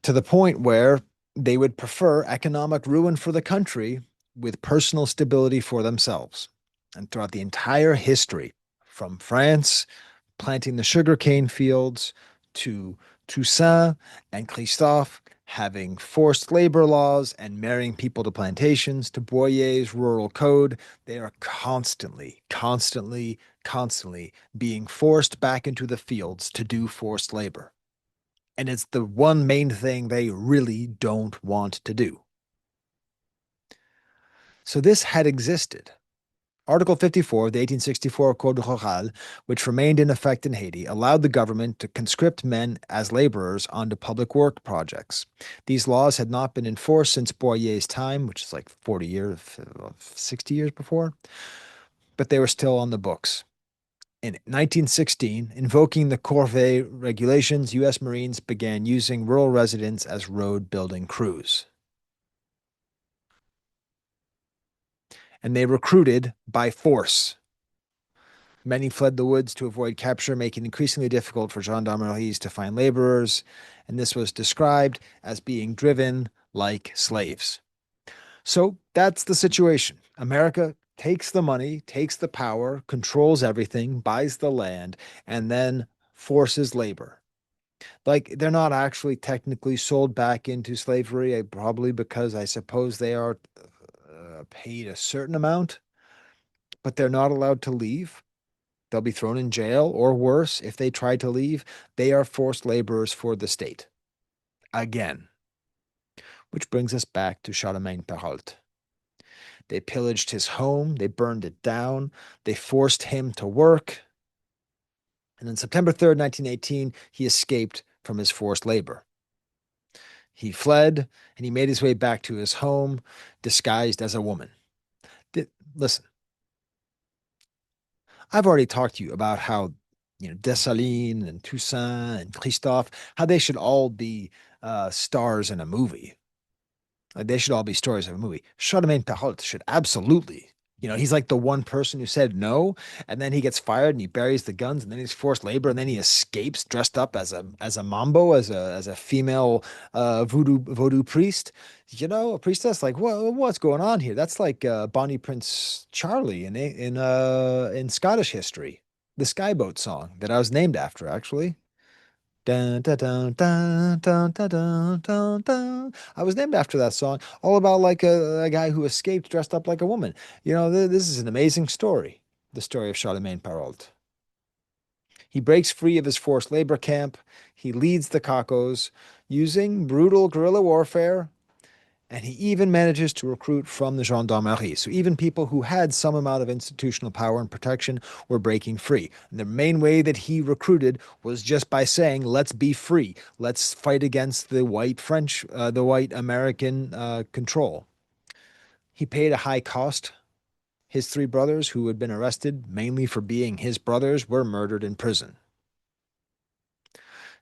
to the point where they would prefer economic ruin for the country with personal stability for themselves. And throughout the entire history, from France planting the sugarcane fields to Toussaint and Christophe having forced labor laws and marrying people to plantations to Boyer's rural code, they are constantly being forced back into the fields to do forced labor. And it's the one main thing they really don't want to do. So this had existed Article 54 of the 1864 Code Rural, which remained in effect in Haiti, allowed the government to conscript men as laborers onto public work projects. These laws had not been enforced since Boyer's time, which is like 40 years, 60 years before, but they were still on the books. In 1916, invoking the Corvée regulations, U.S. Marines began using rural residents as road building crews. And they recruited by force. Many fled the woods to avoid capture, making it increasingly difficult for gendarmeries to find laborers, and this was described as being driven like slaves. So that's the situation. America takes the money, takes the power, controls everything, buys the land, and then forces labor. Like they're not actually technically sold back into slavery, probably because I suppose they are paid a certain amount, but they're not allowed to leave. They'll be thrown in jail, or worse, if they try to leave, they are forced laborers for the state. Again. Which brings us back to Charlemagne Péralte. They pillaged his home, they burned it down, they forced him to work. And on September 3rd, 1918, he escaped from his forced labor. He fled and he made his way back to his home disguised as a woman. Listen, I've already talked to you about how, Dessalines and Toussaint and Christophe, how they should all be stars in a movie. Like they should all be stories of a movie. Charlemagne Péralte should absolutely. He's like the one person who said no, and then he gets fired and he buries the guns, and then he's forced labor, and then he escapes dressed up as a mambo, as a female voodoo priest. A priestess. Like what's going on here? That's like Bonnie Prince Charlie in Scottish history, the Skyboat song that I was named after, actually. Dun, dun, dun, dun, dun, dun, dun, dun, dun. I was named after that song, all about like a guy who escaped dressed up like a woman. This is an amazing story, the story of Charlemagne Péralte. He breaks free of his forced labor camp. He leads the Cacos using brutal guerrilla warfare, and he even manages to recruit from the gendarmerie. So even people who had some amount of institutional power and protection were breaking free. And the main way that he recruited was just by saying, let's be free. Let's fight against the white American control. He paid a high cost. His three brothers, who had been arrested mainly for being his brothers, were murdered in prison.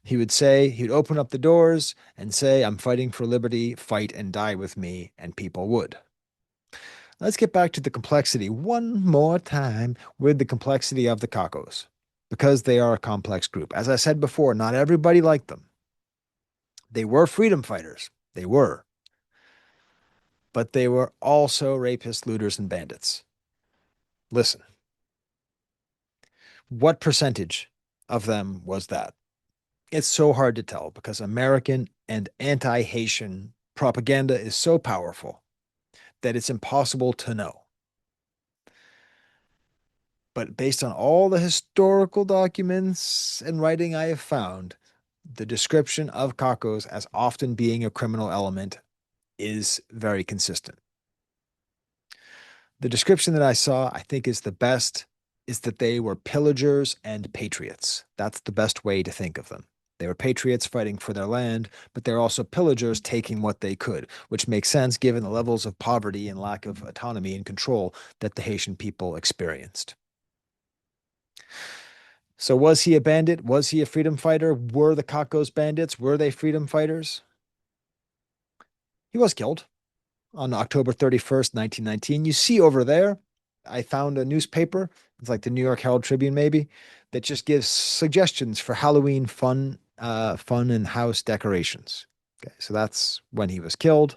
He'd open up the doors and say, I'm fighting for liberty, fight and die with me, and people would. Let's get back to the complexity one more time with the complexity of the Cacos, because they are a complex group. As I said before, not everybody liked them. They were freedom fighters. They were. But they were also rapists, looters, and bandits. Listen, what percentage of them was that? It's so hard to tell because American and anti-Haitian propaganda is so powerful that it's impossible to know. But based on all the historical documents and writing I have found, the description of Cacos as often being a criminal element is very consistent. The description that I saw, I think, is the best, is that they were pillagers and patriots. That's the best way to think of them. They were patriots fighting for their land, but they're also pillagers taking what they could, which makes sense given the levels of poverty and lack of autonomy and control that the Haitian people experienced. So was he a bandit? Was he a freedom fighter? Were the Cacos bandits? Were they freedom fighters? He was killed on October 31st, 1919. You see over there, I found a newspaper. It's like the New York Herald Tribune, maybe, that just gives suggestions for Halloween fun and house decorations. Okay, so that's when he was killed.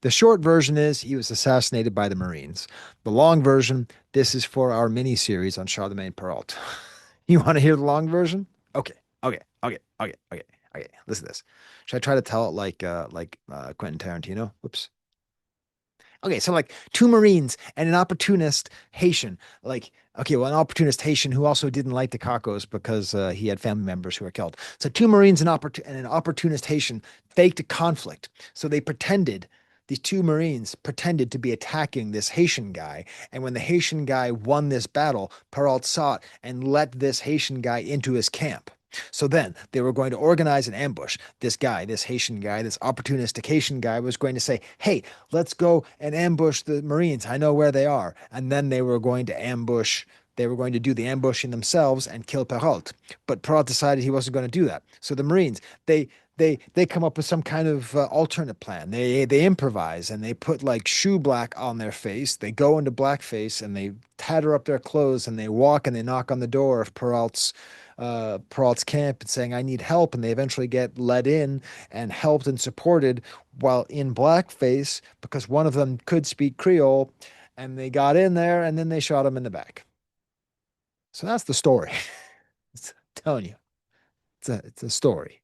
The short version is he was assassinated by the Marines. The long version, this is for our mini series on Charlemagne Péralte. You want to hear the long version? Okay, okay. Listen to this. Should I try to tell it like Quentin Tarantino? Whoops. Okay, so like two Marines and an opportunist Haitian. An opportunist Haitian who also didn't like the Cacos because he had family members who were killed. So two Marines and an opportunist Haitian faked a conflict. So they pretended the two Marines pretended to be attacking this Haitian guy. And when the Haitian guy won this battle, Péralte saw it and let this Haitian guy into his camp. So then they were going to organize an ambush. This guy, this Haitian guy, this opportunistic Haitian guy was going to say, hey, let's go and ambush the Marines. I know where they are. And then they were going to do the ambushing themselves and kill Péralte. But Péralte decided he wasn't going to do that. So the Marines, they come up with some kind of alternate plan. They improvise and they put like shoe black on their face. They go into blackface and they tatter up their clothes and they walk and they knock on the door of Peralte's camp and saying, I need help. And they eventually get let in and helped and supported while in blackface because one of them could speak Creole. And they got in there and then they shot him in the back. So that's the story. I'm telling you, it's a story.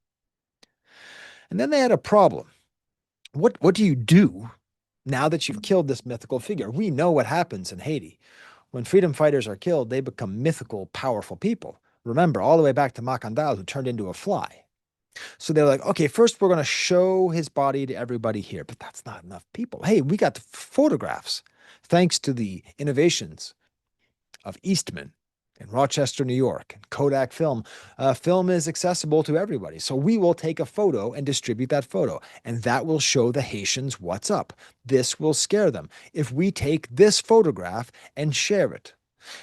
And then they had a problem. What do you do now that you've killed this mythical figure? We know what happens in Haiti. When freedom fighters are killed, they become mythical, powerful people. Remember, all the way back to Macandal, who turned into a fly. So they're like, okay, first we're going to show his body to everybody here, but that's not enough people. Hey, we got the photographs. Thanks to the innovations of Eastman in Rochester, New York, and Kodak film. Film is accessible to everybody. So we will take a photo and distribute that photo, and that will show the Haitians what's up. This will scare them. If we take this photograph and share it,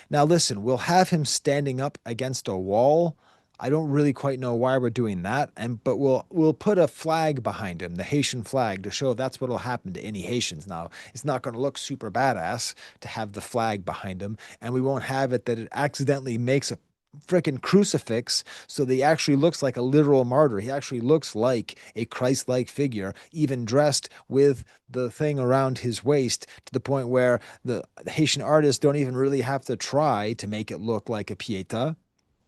now listen, we'll have him standing up against a wall. I don't really quite know why we're doing that, but we'll put a flag behind him, the Haitian flag, to show that's what'll happen to any Haitians. Now, it's not going to look super badass to have the flag behind him, and we won't have it that it accidentally makes a freaking crucifix so that he actually looks like a literal martyr. He actually looks like a Christ-like figure, even dressed with the thing around his waist to the point where the Haitian artists don't even really have to try to make it look like a pieta,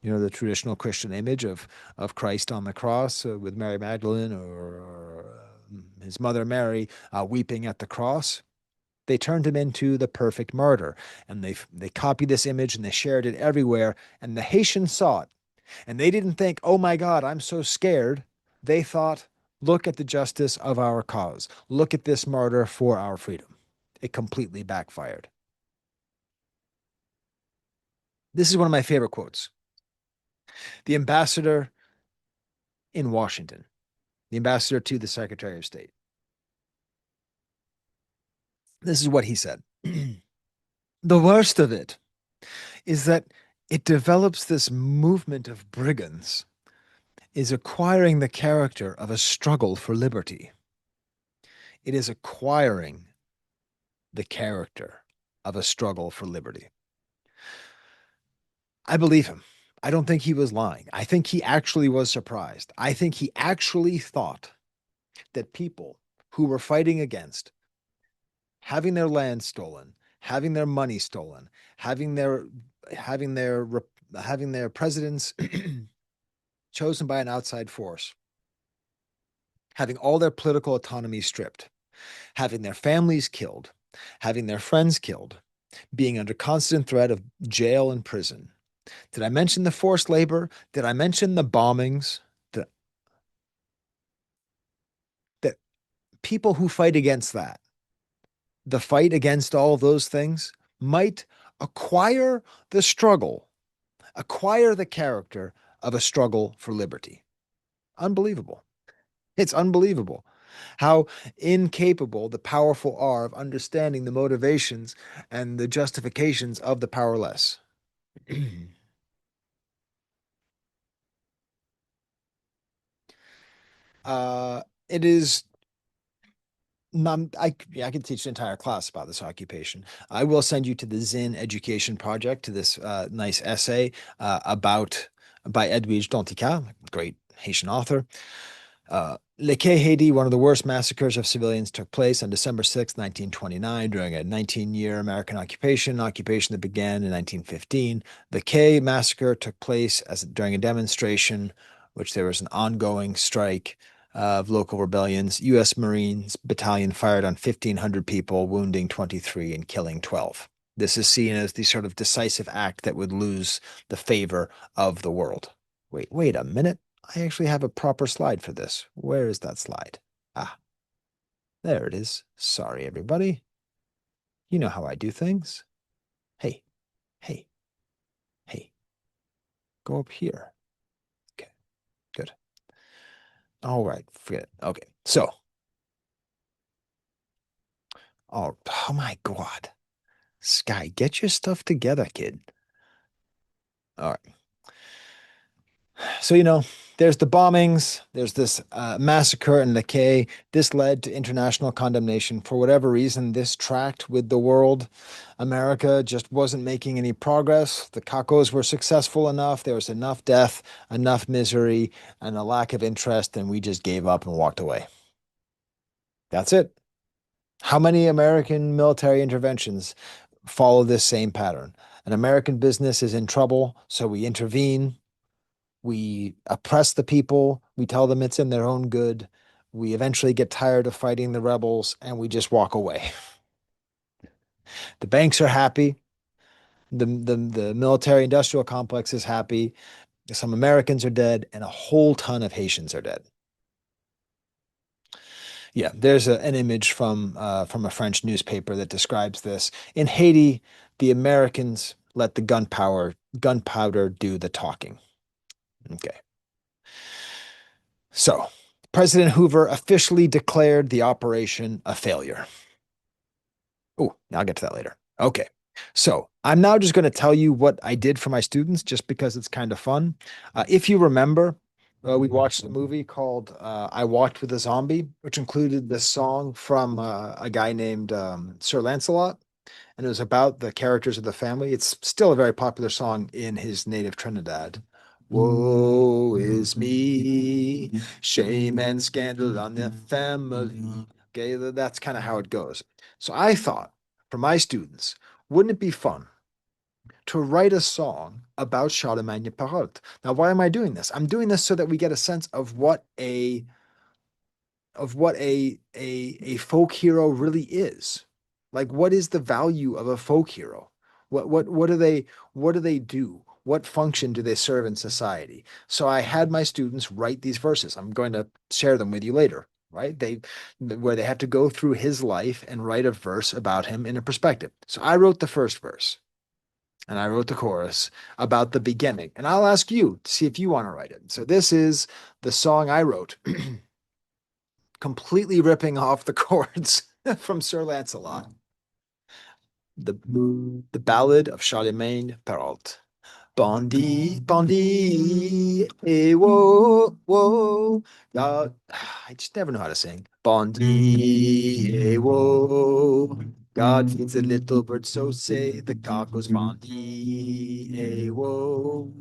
the traditional Christian image of Christ on the cross with Mary Magdalene or his mother Mary weeping at the cross. They turned him into the perfect martyr, and they copied this image and they shared it everywhere. And the Haitians saw it, and they didn't think, "Oh my God, I'm so scared." They thought, "Look at the justice of our cause. Look at this martyr for our freedom." It completely backfired. This is one of my favorite quotes. The ambassador in Washington, the ambassador to the Secretary of State. This is what he said. The worst of it is that it develops this movement of brigands, is acquiring the character of a struggle for liberty. It is acquiring the character of a struggle for liberty. I believe him. I don't think he was lying. I think he actually was surprised. I think he actually thought that people who were fighting against having their land stolen, having their money stolen, having their having their having their presidents chosen by an outside force, having all their political autonomy stripped, having their families killed, having their friends killed, being under constant threat of jail and prison. Did I mention the forced labor? Did I mention the bombings? That people who fight against that, the fight against all of those things, might acquire the struggle, acquire the character of a struggle for liberty. Unbelievable. It's unbelievable how incapable the powerful are of understanding the motivations and the justifications of the powerless. It is I could teach an entire class about this occupation. I will send you to the Zin Education Project, to this nice essay about by Edwige Danticat, great Haitian author. Le Quai Haiti, one of the worst massacres of civilians, took place on December 6, 1929, during a 19-year American occupation that began in 1915. The Quai massacre took place during a demonstration, which there was an ongoing strike of local rebellions. U.S. Marines battalion fired on 1,500 people, wounding 23 and killing 12. This is seen as the sort of decisive act that would lose the favor of the world. Wait a minute. I actually have a proper slide for this. Where is that slide? Ah, There it is. Sorry, everybody. You know how I do things. Hey, hey, hey, go up here. Okay, good. All right, forget it. Okay, so, oh my God. Sky, get your stuff together, kid. All right. So, there's the bombings, there's this massacre and decay. This led to international condemnation. For whatever reason, this tracked with the world. America just wasn't making any progress. The Cacos were successful enough. There was enough death, enough misery, and a lack of interest, and we just gave up and walked away. That's it. How many American military interventions follow this same pattern? An American business is in trouble, so we intervene. We oppress the people. We tell them it's in their own good. We eventually get tired of fighting the rebels and we just walk away. The banks are happy. The military industrial complex is happy. Some Americans are dead, and a whole ton of Haitians are dead. Yeah, there's an image from a French newspaper that describes this. In Haiti, the Americans let the gunpowder do the talking. Okay. So, President Hoover officially declared the operation a failure. Oh, I'll get to that later. Okay. So, I'm now just going to tell you what I did for my students just because it's kind of fun. If you remember, we watched a movie called I Walked with a Zombie, which included this song from a guy named Sir Lancelot, and it was about the characters of the family. It's still a very popular song in his native Trinidad. Woe is me, shame and scandal on the family. Okay, that's kind of how it goes. So I thought for my students, wouldn't it be fun to write a song about Charlemagne Péralte? Now, why am I doing this? I'm doing this so that we get a sense of what a folk hero really is. Like, what is the value of a folk hero? What do they do? What function do they serve in society? So I had my students write these verses. I'm going to share them with you later, right? Where they have to go through his life and write a verse about him in a perspective. So I wrote the first verse and I wrote the chorus about the beginning. And I'll ask you to see if you want to write it. So this is the song I wrote completely ripping off the chords from Sir Lancelot. The the Ballad of Charlemagne Péralte. Bondi, Bondi, hey, whoa, whoa. I just never know how to sing. Bondi, hey, whoa. God feeds a little bird, so say the Cacos. Bondi, hey, whoa.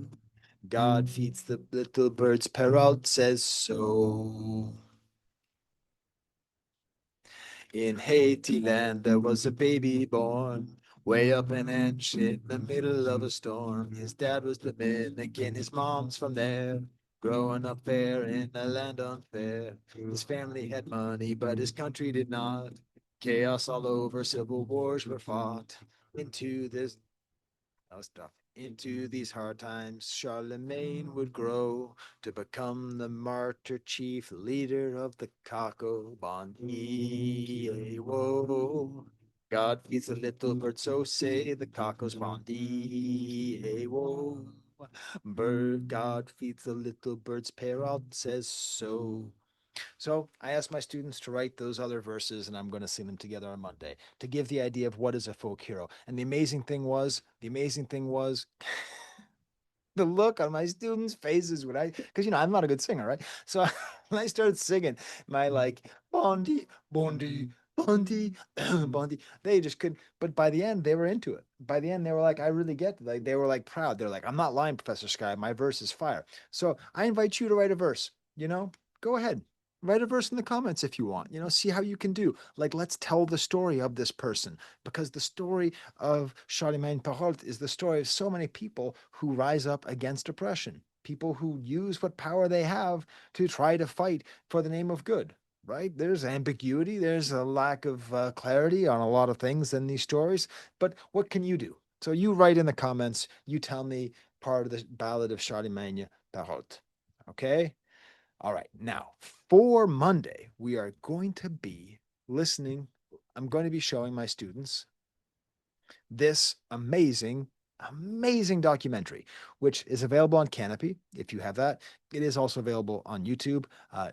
God feeds the little birds, Péralte says so. In Haiti land, there was a baby born way up an inch in the middle of a storm. His dad was Dominican, his mom's from there. Growing up fair in a land unfair. His family had money, but his country did not. Chaos all over, civil wars were fought. Into this stuff. Into these hard times, Charlemagne would grow to become the martyr chief leader of the Caco Bondi. Whoa. God feeds a little bird, so say the Cacos Bondi. Whoa. Bird, God feeds the little birds, Péralte says so. So I asked my students to write those other verses, and I'm going to sing them together on Monday to give the idea of what is a folk hero. And the amazing thing was, the look on my students' faces when because I'm not a good singer, right? So when I started singing my like Bondi, Bondi, Bondi, Bondi, they just couldn't. But by the end, they were into it. By the end, they were like, I really get it. Like they were like proud. They're like, I'm not lying, Professor Sky. My verse is fire. So I invite you to write a verse. Go ahead. Write a verse in the comments if you want. See how you can do. Like, let's tell the story of this person because the story of Charlemagne Péralte is the story of so many people who rise up against oppression, people who use what power they have to try to fight for the name of good, right? There's ambiguity, there's a lack of clarity on a lot of things in these stories, but what can you do? So you write in the comments, you tell me part of the Ballad of Charlemagne Péralte. Okay? All right. Now, for Monday, we are going to be listening, I'm going to be showing my students this amazing documentary, which is available on Canopy if you have that. It is also available on YouTube.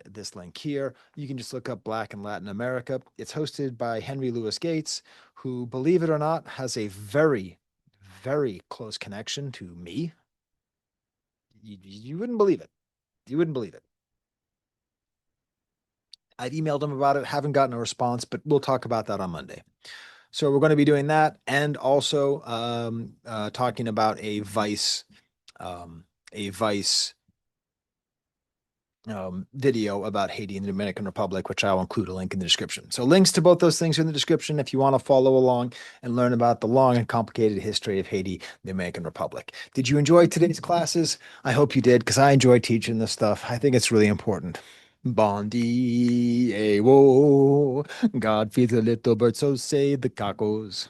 This link here, you can just look up Black and Latin America. It's hosted by Henry Louis Gates, who, believe it or not, has a very close connection to me. You wouldn't believe it. You wouldn't believe it. I've emailed him about it, haven't gotten a response, but we'll talk about that on Monday. So we're going to be doing that, and also talking about a Vice video about Haiti and the Dominican Republic, which I'll include a link in the description. So links to both those things are in the description if you want to follow along and learn about the long and complicated history of Haiti, the Dominican Republic. Did you enjoy today's classes? I hope you did, because I enjoy teaching this stuff. I think it's really important. Bondi, eh, whoa. God feeds a little bird, so say the Cacos.